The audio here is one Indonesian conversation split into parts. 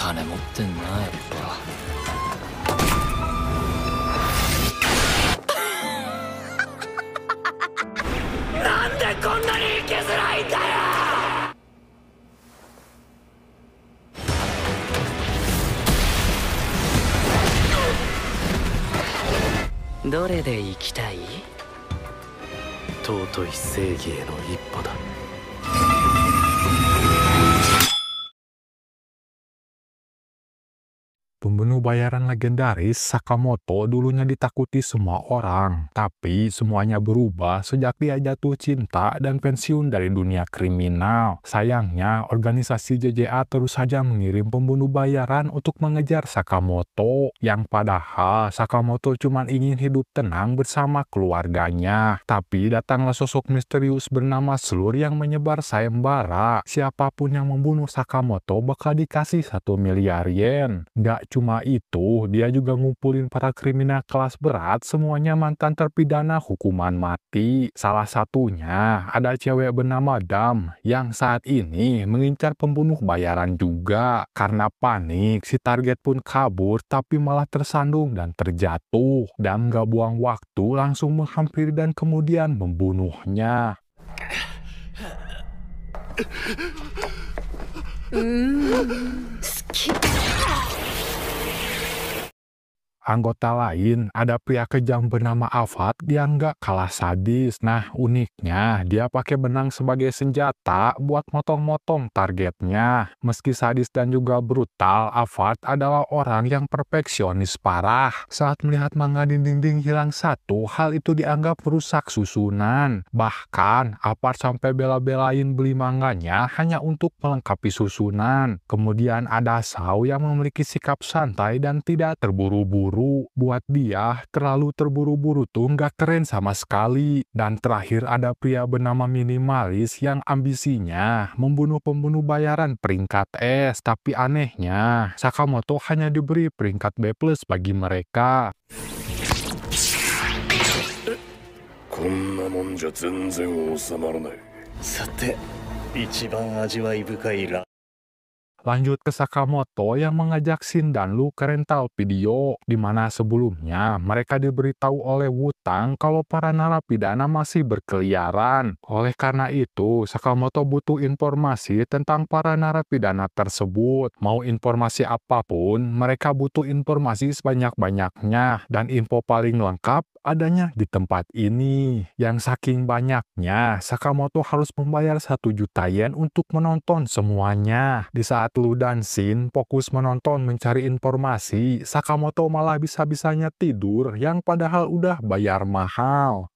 金持ってんな、やっぱ。なんでこんなに生きづらいんだよ。どれで行きたい？尊い正義への一歩だ。Pembunuh bayaran legendaris Sakamoto dulunya ditakuti semua orang, tapi semuanya berubah sejak dia jatuh cinta dan pensiun dari dunia kriminal. Sayangnya, organisasi JJA terus saja mengirim pembunuh bayaran untuk mengejar Sakamoto, yang padahal Sakamoto cuma ingin hidup tenang bersama keluarganya. Tapi datanglah sosok misterius bernama Slur yang menyebar sayembara. Siapapun yang membunuh Sakamoto bakal dikasih 1 miliar yen. Gak cuma itu, dia juga ngumpulin para kriminal kelas berat, semuanya mantan terpidana hukuman mati. Salah satunya ada cewek bernama Dam, yang saat ini mengincar pembunuh bayaran juga. Karena panik, si target pun kabur, tapi malah tersandung dan terjatuh. Dam gak buang waktu, langsung menghampiri dan kemudian membunuhnya. Anggota lain, ada pria kejam bernama Avad yang gak kalah sadis. Nah, uniknya, dia pakai benang sebagai senjata buat motong-motong targetnya. Meski sadis dan juga brutal, Avad adalah orang yang perfeksionis parah. Saat melihat manga di dinding hilang satu, hal itu dianggap merusak susunan. Bahkan, Avad sampai bela-belain beli manganya hanya untuk melengkapi susunan. Kemudian ada Sao yang memiliki sikap santai dan tidak terburu-buru. Buat dia, terlalu terburu-buru tuh nggak keren sama sekali. Dan terakhir ada pria bernama Minimalis yang ambisinya membunuh pembunuh bayaran peringkat S. Tapi anehnya, Sakamoto hanya diberi peringkat B+ bagi mereka. こんなもんじゃ全然収まらない。さて、一番味わい深いラ Lanjut ke Sakamoto yang mengajak Shin dan Lu ke rental video, di mana sebelumnya mereka diberitahu oleh Wutang kalau para narapidana masih berkeliaran. Oleh karena itu, Sakamoto butuh informasi tentang para narapidana tersebut. Mau informasi apapun, mereka butuh informasi sebanyak-banyaknya, dan info paling lengkap adanya di tempat ini. Yang saking banyaknya, Sakamoto harus membayar 1 juta yen untuk menonton semuanya. Di saat Lu dan Shin fokus menonton mencari informasi, Sakamoto malah bisa-bisanya tidur yang padahal udah bayar mahal.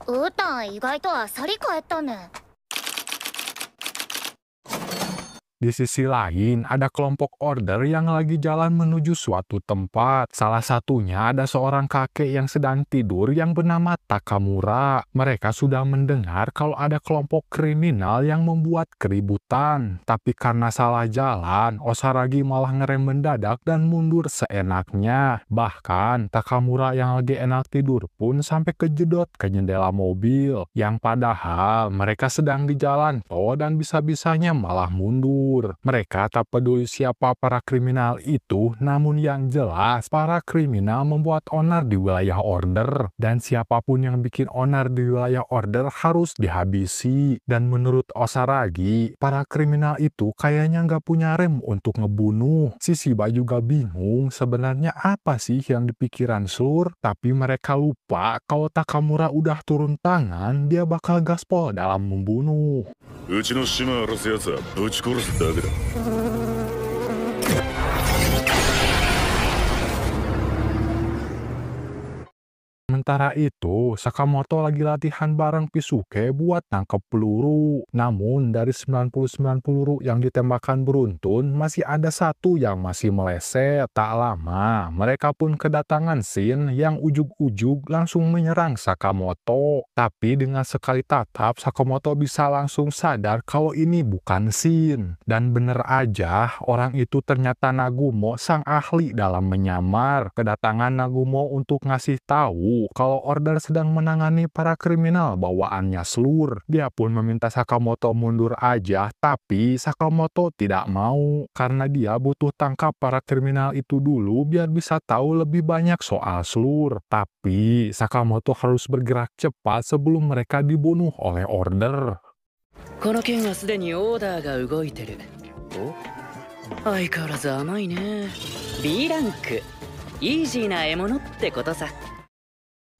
ウータン意外とあっさり帰ったね。 Di sisi lain, ada kelompok order yang lagi jalan menuju suatu tempat. Salah satunya ada seorang kakek yang sedang tidur yang bernama Takamura. Mereka sudah mendengar kalau ada kelompok kriminal yang membuat keributan. Tapi karena salah jalan, Osaragi malah ngerem mendadak dan mundur seenaknya. Bahkan, Takamura yang lagi enak tidur pun sampai kejedot ke jendela mobil. Yang padahal mereka sedang di jalan tol dan bisa-bisanya malah mundur. Mereka tak peduli siapa para kriminal itu, namun yang jelas para kriminal membuat onar di wilayah order, dan siapapun yang bikin onar di wilayah order harus dihabisi. Dan menurut Osaragi, para kriminal itu kayaknya nggak punya rem untuk ngebunuh. Si Shiba juga bingung sebenarnya apa sih yang dipikiran Slur, tapi mereka lupa kalau Takamura udah turun tangan, dia bakal gaspol dalam membunuh. うちの島荒らすやつはぶち殺すだけだ。 Sementara itu, Sakamoto lagi latihan bareng Pisuke buat nangkep peluru. Namun, dari 99 peluru yang ditembakkan beruntun, masih ada 1 yang masih meleset. Tak lama, mereka pun kedatangan Shin yang ujug-ujug langsung menyerang Sakamoto. Tapi dengan sekali tatap, Sakamoto bisa langsung sadar kalau ini bukan Shin. Dan bener aja, orang itu ternyata Nagumo, sang ahli dalam menyamar. Kedatangan Nagumo untuk ngasih tahu tahu kalau Order sedang menangani para kriminal bawaannya Slur. Dia pun meminta Sakamoto mundur aja, tapi Sakamoto tidak mau karena dia butuh tangkap para kriminal itu dulu biar bisa tahu lebih banyak soal Slur. Tapi Sakamoto harus bergerak cepat sebelum mereka dibunuh oleh Order. この件はすでにオーダーが動いてる。相変わらず甘いね。B ランク。イージーな獲物ってことさ。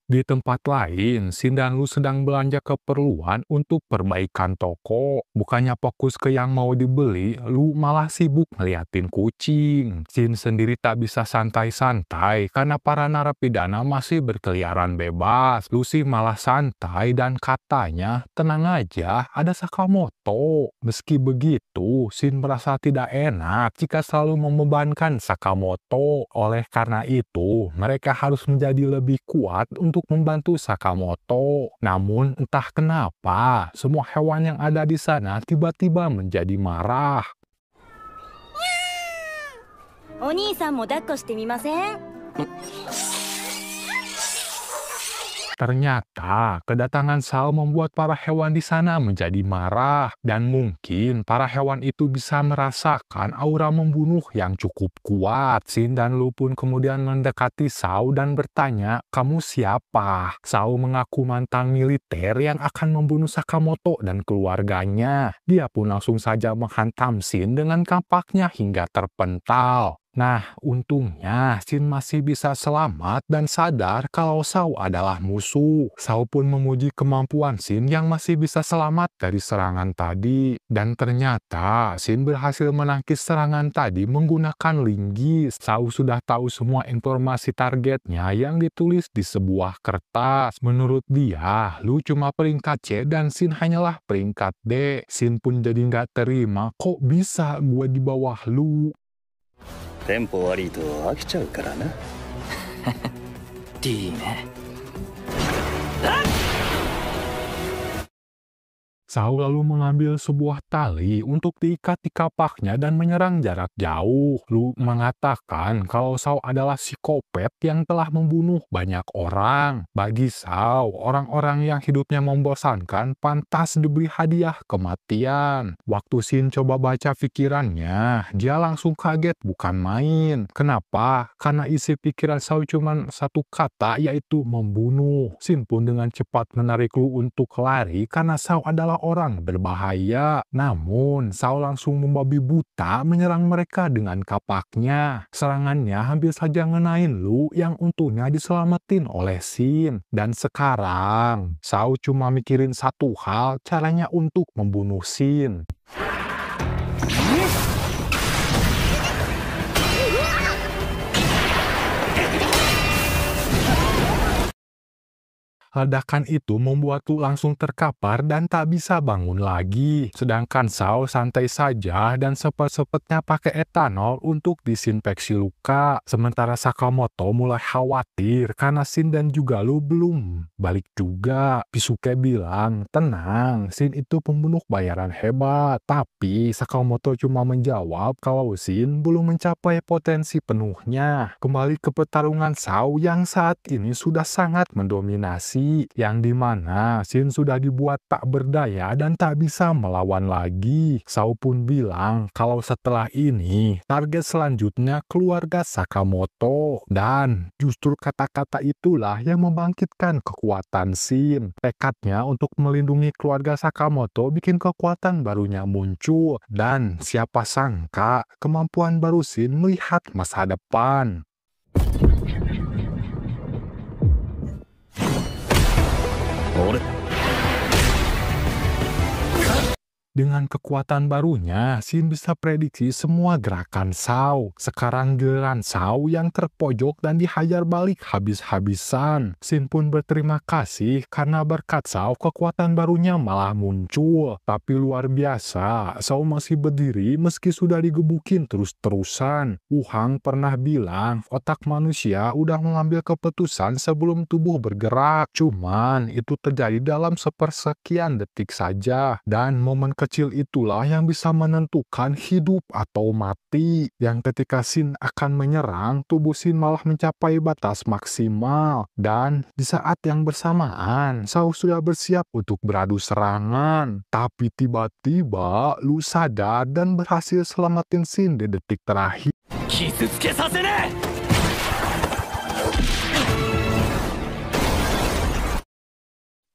Di tempat lain, Shin dan Lu sedang belanja keperluan untuk perbaikan toko. Bukannya fokus ke yang mau dibeli, Lu malah sibuk ngeliatin kucing. Shin sendiri tak bisa santai-santai karena para narapidana masih berkeliaran bebas. Lu sih malah santai dan katanya, tenang aja, ada Sakamoto. Meski begitu, Shin merasa tidak enak jika selalu membebankan Sakamoto. Oleh karena itu, mereka harus menjadi lebih kuat untuk membantu Sakamoto. Namun entah kenapa, semua hewan yang ada di sana tiba-tiba menjadi marah. お兄さんも抱っこしてみません？ Ternyata, kedatangan Sao membuat para hewan di sana menjadi marah, dan mungkin para hewan itu bisa merasakan aura membunuh yang cukup kuat. Shin dan Lu pun kemudian mendekati Sao dan bertanya, "Kamu siapa?" Sao mengaku mantan militer yang akan membunuh Sakamoto dan keluarganya. Dia pun langsung saja menghantam Shin dengan kampaknya hingga terpental. Nah, untungnya Shin masih bisa selamat dan sadar kalau Sao adalah musuh. Sao pun memuji kemampuan Shin yang masih bisa selamat dari serangan tadi. Dan ternyata Shin berhasil menangkis serangan tadi menggunakan linggis. Sao sudah tahu semua informasi targetnya yang ditulis di sebuah kertas. Menurut dia, Lu cuma peringkat C dan Shin hanyalah peringkat D. Shin pun jadi nggak terima, kok bisa gue di bawah Lu? テンポ悪いと飽きちゃうからな。 D ね。 Sao lalu mengambil sebuah tali untuk diikat di kapaknya dan menyerang jarak jauh. Lu mengatakan kalau Sao adalah psikopat yang telah membunuh banyak orang. Bagi Sao, orang-orang yang hidupnya membosankan pantas diberi hadiah kematian. Waktu Shin coba baca pikirannya, dia langsung kaget bukan main. Kenapa? Karena isi pikiran Sao cuma satu kata, yaitu membunuh. Shin pun dengan cepat menarik Lu untuk lari karena Sao adalah orang berbahaya. Namun, Sao langsung membabi buta menyerang mereka dengan kapaknya. Serangannya hampir saja ngenain Lu yang untungnya diselamatin oleh Shin. Dan sekarang, Sao cuma mikirin satu hal, caranya untuk membunuh Shin. Ledakan itu membuat Lu langsung terkapar dan tak bisa bangun lagi. Sedangkan Sao santai saja dan sepet-sepetnya pakai etanol untuk disinfeksi luka. Sementara Sakamoto mulai khawatir karena Shin dan juga Lu belum balik juga. Pisuke bilang, tenang, Shin itu pembunuh bayaran hebat. Tapi Sakamoto cuma menjawab kalau Shin belum mencapai potensi penuhnya. Kembali ke pertarungan Sao yang saat ini sudah sangat mendominasi, yang dimana Shin sudah dibuat tak berdaya dan tak bisa melawan lagi. Sao pun bilang kalau setelah ini target selanjutnya keluarga Sakamoto, dan justru kata-kata itulah yang membangkitkan kekuatan Shin. Tekadnya untuk melindungi keluarga Sakamoto bikin kekuatan barunya muncul, dan siapa sangka kemampuan baru Shin melihat masa depan. Dengan kekuatan barunya, Shin bisa prediksi semua gerakan Sao. Sekarang giliran Sao yang terpojok dan dihajar balik habis-habisan. Shin pun berterima kasih karena berkat Sao kekuatan barunya malah muncul. Tapi luar biasa, Sao masih berdiri meski sudah digebukin terus-terusan. Wuhang pernah bilang otak manusia udah mengambil keputusan sebelum tubuh bergerak. Cuman itu terjadi dalam sepersekian detik saja. Dan momen kecil itulah yang bisa menentukan hidup atau mati. Yang ketika Shin akan menyerang, tubuh Shin malah mencapai batas maksimal. Dan di saat yang bersamaan, Shao sudah bersiap untuk beradu serangan. Tapi tiba-tiba Lu sadar dan berhasil selamatin Shin di detik terakhir.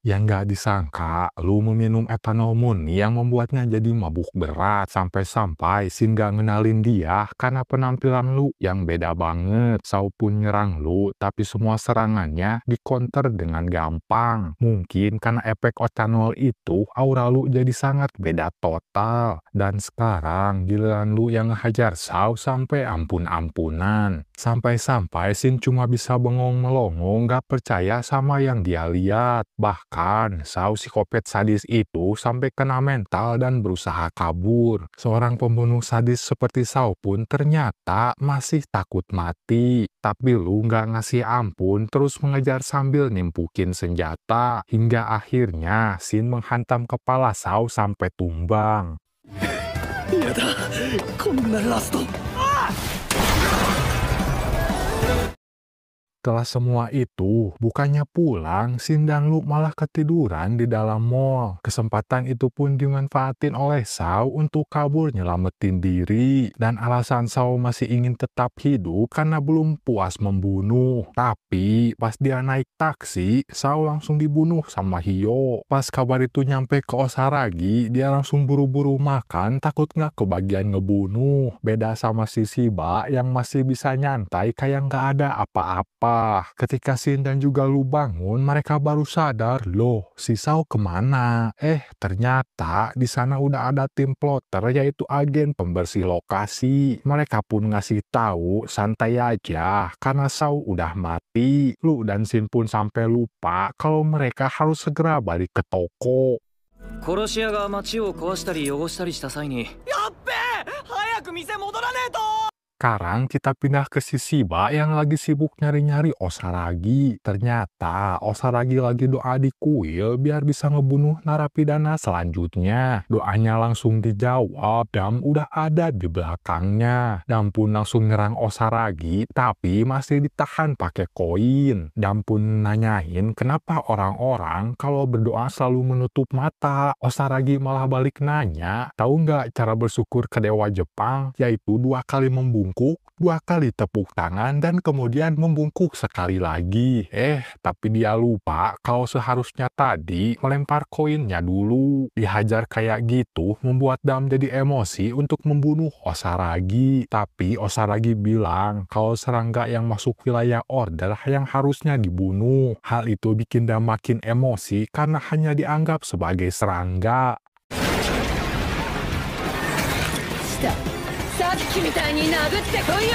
Yang gak disangka, Lu meminum etanol murni yang membuatnya jadi mabuk berat sampai-sampai Shin gak ngenalin dia karena penampilan Lu yang beda banget. Shao pun nyerang Lu, tapi semua serangannya dikonter dengan gampang. Mungkin karena efek etanol itu, aura Lu jadi sangat beda total. Dan sekarang giliran Lu yang ngehajar Shao sampai ampun-ampunan. Sampai-sampai Shin cuma bisa bengong melongo gak percaya sama yang dia lihat. Bahkan, Shao psikopat sadis itu sampai kena mental dan berusaha kabur. Seorang pembunuh sadis seperti Shao pun ternyata masih takut mati. Tapi Lu nggak ngasih ampun terus mengejar sambil nimpukin senjata. Hingga akhirnya Shin menghantam kepala Shao sampai tumbang. Setelah semua itu, bukannya pulang, Shin dan Lu malah ketiduran di dalam mall. Kesempatan itu pun dimanfaatin oleh Shao untuk kabur nyelamatin diri. Dan alasan Shao masih ingin tetap hidup karena belum puas membunuh. Tapi pas dia naik taksi, Shao langsung dibunuh sama Hyo. Pas kabar itu nyampe ke Osaragi, dia langsung buru-buru makan takut nggak kebagian ngebunuh. Beda sama si Shiba yang masih bisa nyantai kayak nggak ada apa-apa. Ketika Shin dan juga Lu bangun, mereka baru sadar, loh, si Shao kemana? Ternyata di sana udah ada tim plotter yaitu agen pembersih lokasi. Mereka pun ngasih tahu santai aja karena Shao udah mati. Lu dan Shin pun sampai lupa kalau mereka harus segera balik ke toko. 殺し屋が街を壊したり汚したりした際に、やっべえ、早く店戻らねえと。 Sekarang kita pindah ke si Shiba yang lagi sibuk nyari-nyari Osaragi. Ternyata Osaragi lagi doa di kuil biar bisa ngebunuh narapidana selanjutnya. Doanya langsung dijawab dan udah ada di belakangnya. Dan pun langsung nyerang Osaragi tapi masih ditahan pakai koin. Dan pun nanyain kenapa orang-orang kalau berdoa selalu menutup mata. Osaragi malah balik nanya, tahu nggak cara bersyukur ke dewa Jepang? Yaitu 2 kali membungkuk, 2 kali tepuk tangan, dan kemudian membungkuk sekali lagi. Tapi dia lupa kalau seharusnya tadi melempar koinnya dulu. Dihajar kayak gitu membuat Dam jadi emosi untuk membunuh Osaragi. Tapi Osaragi bilang kalau serangga yang masuk wilayah order yang harusnya dibunuh. Hal itu bikin Dam makin emosi karena hanya dianggap sebagai serangga. さっきみたいに殴ってこいよ。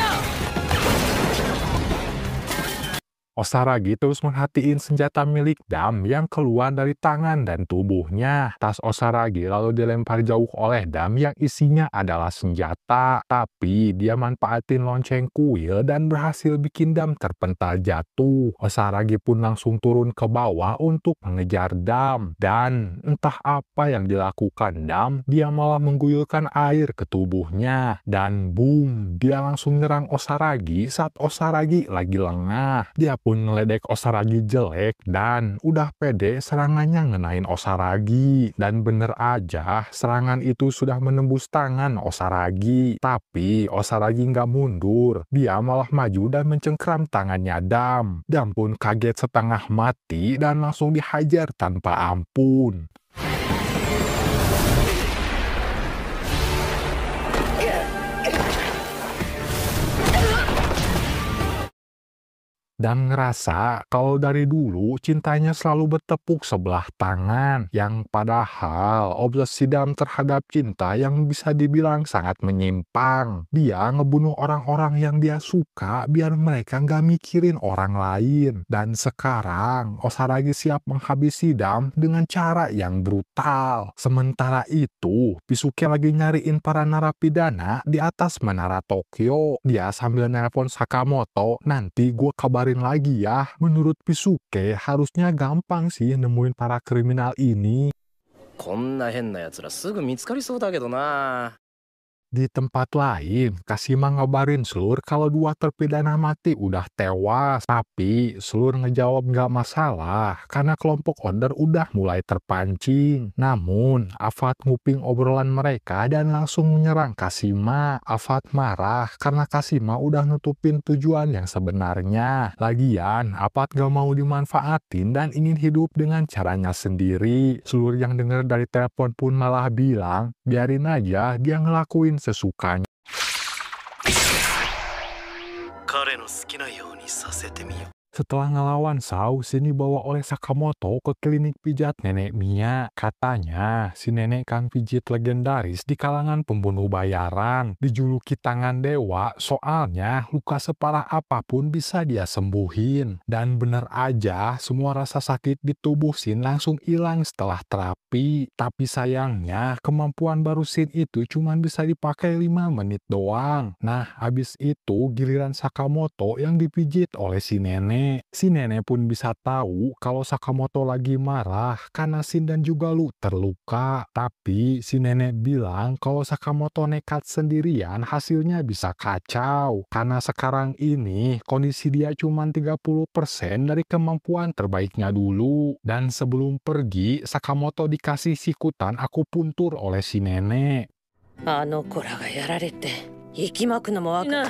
Osaragi terus merhatiin senjata milik Dam yang keluar dari tangan dan tubuhnya. Tas Osaragi lalu dilempar jauh oleh Dam yang isinya adalah senjata. Tapi dia manfaatin lonceng kuil dan berhasil bikin Dam terpental jatuh. Osaragi pun langsung turun ke bawah untuk mengejar Dam. Dan entah apa yang dilakukan Dam, dia malah mengguyurkan air ke tubuhnya. Dan boom, dia langsung nyerang Osaragi saat Osaragi lagi lengah. Dia pun ngeledek Osaragi jelek dan udah pede serangannya ngenain Osaragi. Dan bener aja serangan itu sudah menembus tangan Osaragi. Tapi Osaragi nggak mundur, dia malah maju dan mencengkram tangannya Dam. Dam pun kaget setengah mati dan langsung dihajar tanpa ampun. Dan ngerasa kalau dari dulu cintanya selalu bertepuk sebelah tangan. Yang padahal obsesi Dam terhadap cinta yang bisa dibilang sangat menyimpang. Dia ngebunuh orang-orang yang dia suka biar mereka nggak mikirin orang lain. Dan sekarang Osaragi siap menghabisi Dam dengan cara yang brutal. Sementara itu, Pisuke lagi nyariin para narapidana di atas menara Tokyo. Dia sambil nelpon Sakamoto, nanti gue kabarin lagi ya. Menurut Pisuke harusnya gampang sih nemuin para kriminal ini. こんな変な奴らすぐ見つかりそうだけどな。 Di tempat lain, Kashima ngabarin Slur kalau 2 terpidana mati udah tewas. Tapi Slur ngejawab nggak masalah karena kelompok order udah mulai terpancing. Namun, Afat nguping obrolan mereka dan langsung menyerang Kashima. Afat marah karena Kashima udah nutupin tujuan yang sebenarnya. Lagian, Afat gak mau dimanfaatin dan ingin hidup dengan caranya sendiri. Slur yang denger dari telepon pun malah bilang, biarin aja dia ngelakuin sesukanya. 彼の好きなようにさせてみよう。 Setelah ngelawan Sao, Shin dibawa oleh Sakamoto ke klinik pijat nenek Mia. Katanya, si nenek kang pijit legendaris di kalangan pembunuh bayaran. Dijuluki tangan dewa, soalnya luka separah apapun bisa dia sembuhin. Dan bener aja, semua rasa sakit di tubuh Shin langsung hilang setelah terapi. Tapi sayangnya, kemampuan baru Shin itu cuma bisa dipakai 5 menit doang. Nah, abis itu giliran Sakamoto yang dipijit oleh si nenek. Si nenek pun bisa tahu kalau Sakamoto lagi marah karena Shin dan juga Lu terluka. Tapi si nenek bilang kalau Sakamoto nekat sendirian hasilnya bisa kacau. Karena sekarang ini kondisi dia cuma 30% dari kemampuan terbaiknya dulu. Dan sebelum pergi, Sakamoto dikasih sikutan akupuntur oleh si nenek. あの子らがやられて息巻くのもわかる。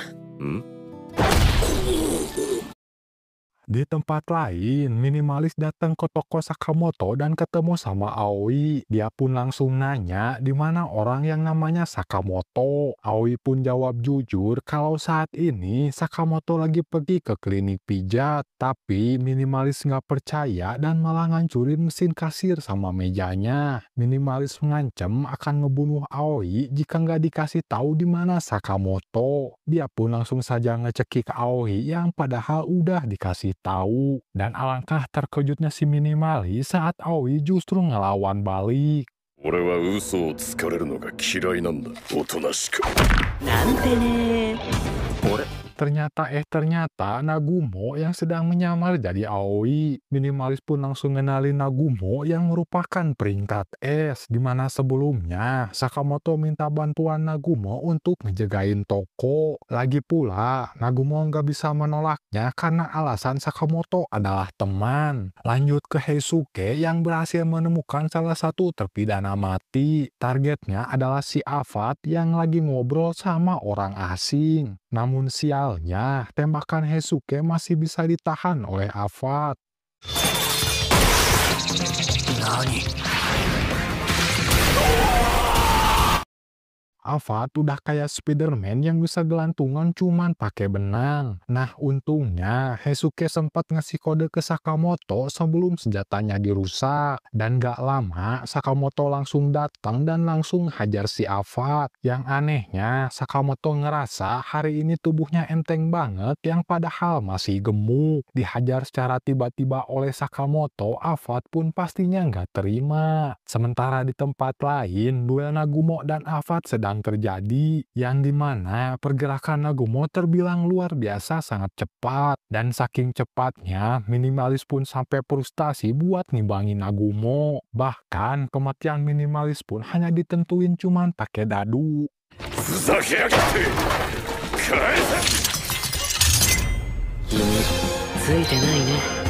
Di tempat lain, minimalis datang ke toko Sakamoto dan ketemu sama Aoi. Dia pun langsung nanya di mana orang yang namanya Sakamoto. Aoi pun jawab jujur kalau saat ini Sakamoto lagi pergi ke klinik pijat. Tapi minimalis nggak percaya dan malah ngancurin mesin kasir sama mejanya. Minimalis mengancam akan ngebunuh Aoi jika nggak dikasih tahu di mana Sakamoto. Dia pun langsung saja ngecekik Aoi yang padahal udah dikasih tahu. Dan alangkah terkejutnya si minimalis saat Aoi justru ngelawan balik. 俺は嘘をつかれるのが嫌いなんだ。おとなしく。なんてね。 Ternyata Nagumo yang sedang menyamar jadi Aoi. Minimalis pun langsung ngenalin Nagumo yang merupakan peringkat S, di mana sebelumnya Sakamoto minta bantuan Nagumo untuk ngejagain toko. Lagi pula, Nagumo nggak bisa menolaknya karena alasan Sakamoto adalah teman. Lanjut ke Heisuke yang berhasil menemukan salah satu terpidana mati. Targetnya adalah si Afat yang lagi ngobrol sama orang asing. Namun sialnya, tembakan Heisuke masih bisa ditahan oleh Afat. Nani? Afat udah kayak Spiderman yang bisa gelantungan cuman pakai benang. Nah, untungnya Heisuke sempat ngasih kode ke Sakamoto sebelum senjatanya dirusak. Dan gak lama, Sakamoto langsung datang dan langsung hajar si Afat. Yang anehnya, Sakamoto ngerasa hari ini tubuhnya enteng banget yang padahal masih gemuk. Dihajar secara tiba-tiba oleh Sakamoto, Afat pun pastinya nggak terima. Sementara di tempat lain, duel Nagumo dan Afat sedang terjadi, yang dimana pergerakan Nagumo terbilang luar biasa sangat cepat. Dan saking cepatnya, minimalis pun sampai frustasi buat nimbangin Nagumo. Bahkan kematian minimalis pun hanya ditentuin cuman pakai dadu. ふざけやがって返せ ついてないね。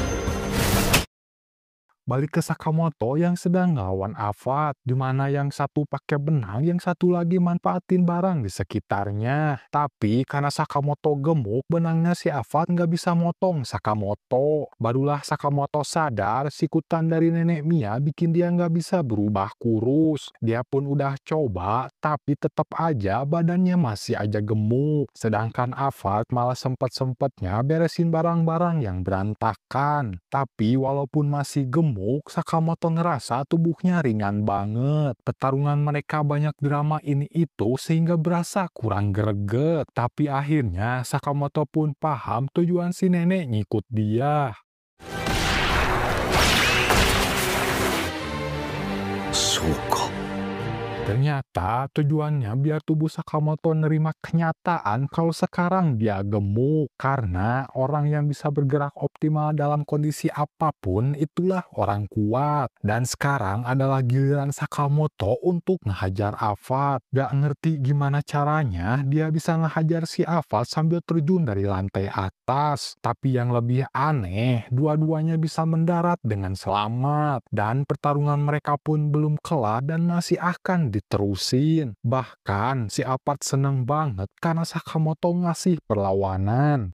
Balik ke Sakamoto yang sedang ngelawan Afat, di mana yang satu pakai benang, yang satu lagi manfaatin barang di sekitarnya. Tapi karena Sakamoto gemuk, benangnya si Afat nggak bisa motong Sakamoto. Barulah Sakamoto sadar sikutan dari nenek Mia bikin dia nggak bisa berubah kurus. Dia pun udah coba, tapi tetap aja badannya masih aja gemuk. Sedangkan Afat malah sempet-sempetnya beresin barang-barang yang berantakan. Tapi walaupun masih gemuk, Sakamoto ngerasa tubuhnya ringan banget. Pertarungan mereka banyak drama ini itu sehingga berasa kurang greget. Tapi akhirnya Sakamoto pun paham tujuan si nenek ngikut dia. Ternyata tujuannya biar tubuh Sakamoto nerima kenyataan kalau sekarang dia gemuk. Karena orang yang bisa bergerak optimal dalam kondisi apapun itulah orang kuat. Dan sekarang adalah giliran Sakamoto untuk ngehajar Avad. Gak ngerti gimana caranya dia bisa ngehajar si Avad sambil terjun dari lantai atas. Tapi yang lebih aneh, dua-duanya bisa mendarat dengan selamat. Dan pertarungan mereka pun belum kelar dan masih akan diterusin. Bahkan si Avad seneng banget karena Sakamoto ngasih perlawanan.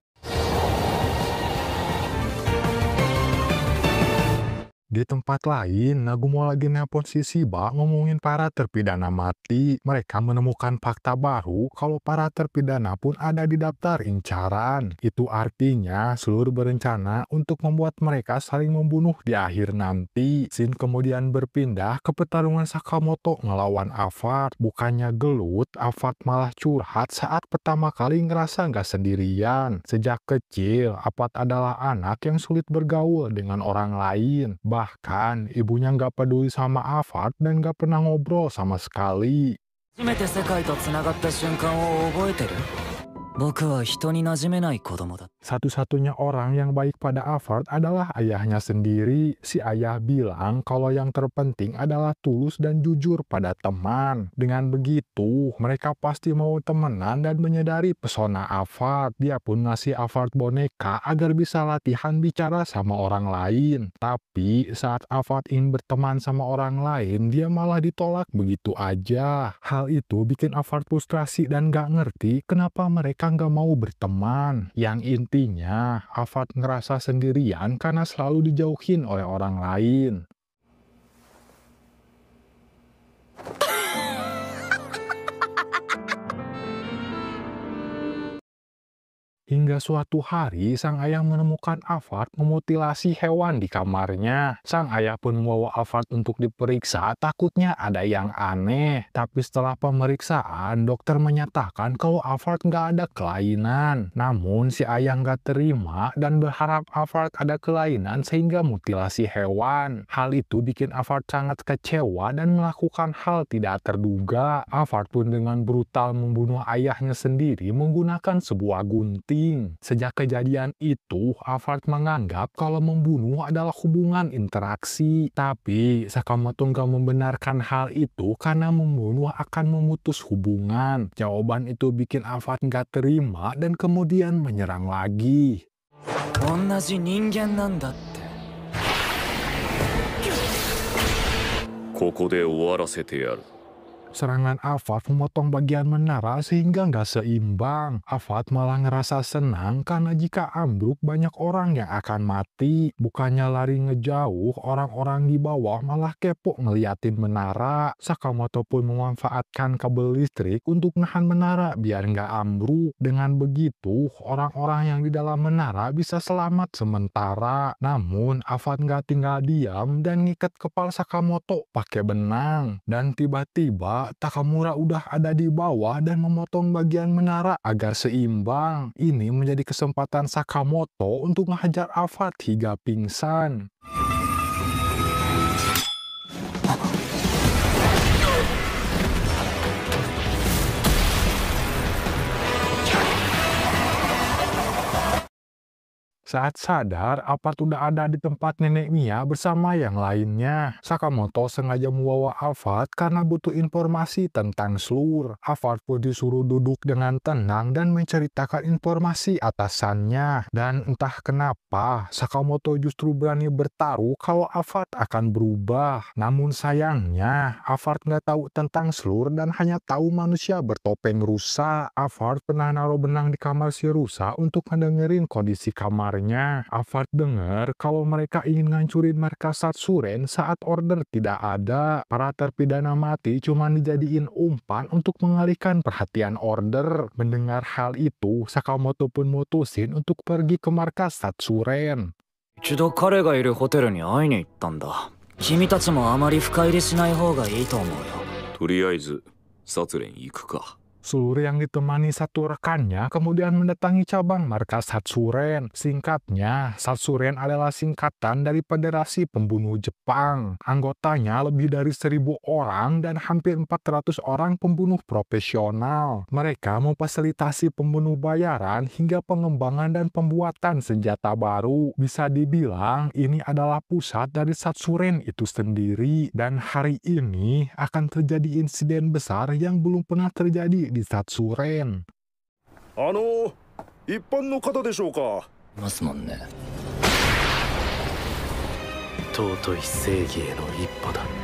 Di tempat lain, Nagumo lagi nelpon si Shiba ngomongin para terpidana mati. Mereka menemukan fakta baru kalau para terpidana pun ada di daftar incaran. Itu artinya seluruh berencana untuk membuat mereka saling membunuh di akhir nanti. Shin kemudian berpindah ke pertarungan Sakamoto ngelawan Avad. Bukannya gelut, Avad malah curhat saat pertama kali ngerasa nggak sendirian. Sejak kecil, Avad adalah anak yang sulit bergaul dengan orang lain. Bahkan ibunya nggak peduli sama Avad dan nggak pernah ngobrol sama sekali. 初めて世界とつながった瞬間を覚えてる？僕は人に馴染めない子供だ。 Satu-satunya orang yang baik pada Avad adalah ayahnya sendiri. Si ayah bilang kalau yang terpenting adalah tulus dan jujur pada teman. Dengan begitu, mereka pasti mau temenan dan menyadari pesona Avad. Dia pun ngasih Avad boneka agar bisa latihan bicara sama orang lain. Tapi saat Avad ingin berteman sama orang lain, dia malah ditolak begitu aja. Hal itu bikin Avad frustrasi dan gak ngerti kenapa mereka nggak mau berteman. Yang intinya, Avad ngerasa sendirian karena selalu dijauhin oleh orang lain. Hingga suatu hari, sang ayah menemukan Avad memutilasi hewan di kamarnya. Sang ayah pun membawa Avad untuk diperiksa, takutnya ada yang aneh. Tapi setelah pemeriksaan, dokter menyatakan kalau Avad nggak ada kelainan. Namun si ayah nggak terima dan berharap Avad ada kelainan sehingga mutilasi hewan. Hal itu bikin Avad sangat kecewa dan melakukan hal tidak terduga. Avad pun dengan brutal membunuh ayahnya sendiri menggunakan sebuah gunting. Sejak kejadian itu, Avad menganggap kalau membunuh adalah hubungan interaksi. Tapi Sakamoto nggak membenarkan hal itu karena membunuh akan memutus hubungan. Jawaban itu bikin Avad nggak terima dan kemudian menyerang lagi. 同じ人間なんだって。ここで終わらせてやる。 Serangan Avad memotong bagian menara sehingga nggak seimbang. Avad malah ngerasa senang karena jika ambruk banyak orang yang akan mati. Bukannya lari ngejauh, orang-orang di bawah malah kepo ngeliatin menara. Sakamoto pun memanfaatkan kabel listrik untuk nahan menara biar nggak ambruk. Dengan begitu, orang-orang yang di dalam menara bisa selamat sementara. Namun, Avad nggak tinggal diam dan ngikat kepala Sakamoto pakai benang. Dan tiba-tiba Takamura udah ada di bawah dan memotong bagian menara agar seimbang. Ini menjadi kesempatan Sakamoto untuk menghajar Avad hingga pingsan. Saat sadar, Avad udah ada di tempat nenek Mia bersama yang lainnya. Sakamoto sengaja membawa Avad karena butuh informasi tentang Slur. Avad pun disuruh duduk dengan tenang dan menceritakan informasi atasannya. Dan entah kenapa, Sakamoto justru berani bertaruh kalau Avad akan berubah. Namun sayangnya, Avad nggak tahu tentang Slur dan hanya tahu manusia bertopeng rusa. Avad pernah naruh benang di kamar si rusa untuk mendengerin kondisi kamar. Avad dengar kalau mereka ingin ngancurin markas Satsuren saat order tidak ada. Para terpidana mati cuma dijadiin umpan untuk mengalihkan perhatian order. Mendengar hal itu, Sakamoto pun mutusin untuk pergi ke markas Satsuren. 一度彼がいるホテルに会いに行ったんだ。君たちもあまり深入りしない方がいいと思うよ。とりあえずサツレン行くか。Sulur yang ditemani satu rekannya kemudian mendatangi cabang markas Hatsuren. Singkatnya, Hatsuren adalah singkatan dari Federasi Pembunuh Jepang. Anggotanya lebih dari 1.000 orang dan hampir 400 orang pembunuh profesional. Mereka memfasilitasi pembunuh bayaran hingga pengembangan dan pembuatan senjata baru. Bisa dibilang ini adalah pusat dari Hatsuren itu sendiri. Dan hari ini akan terjadi insiden besar yang belum pernah terjadi di Hatsuren. 一般の方でしょうか。ますもんね。尊い正義への一歩だ。